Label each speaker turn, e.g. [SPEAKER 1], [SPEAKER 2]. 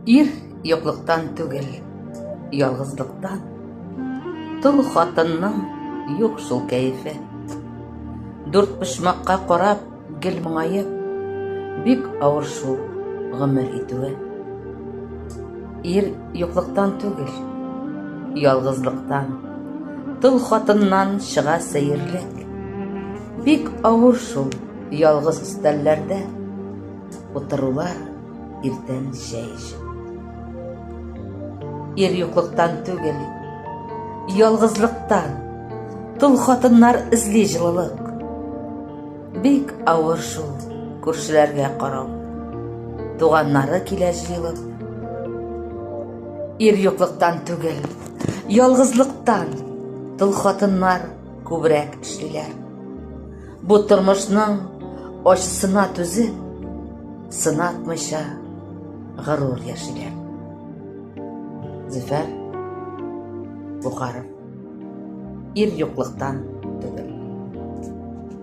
[SPEAKER 1] Ир юклыктан түгел, ялгызлыктан. Тол хатынның юк шул кәефе. Дүрт почмакка карап, гел моңаеп, бик авыр шул гомер итүе. Ир юклыктан түгел, ялгызлыктан. Тол хатыннан чыга сәерлек. Бик авыр шул ялгыз өстәлләрдә утырулар иртән чәй эчеп. Ир юклыктан түгел, ялгызлыктан. Тол хатыннар эзли җылылык. Бик авыр шул күршеләргә карау, туганнары килә җыелып. Ир юклыктан түгел, ялгызлыктан. Тол хатыннар күбрәк эшлиләр. Бу тормышның ачысына түзеп, сынатмыйча горур яшиләр. Зөфәр Бухаров. Ир юклыктан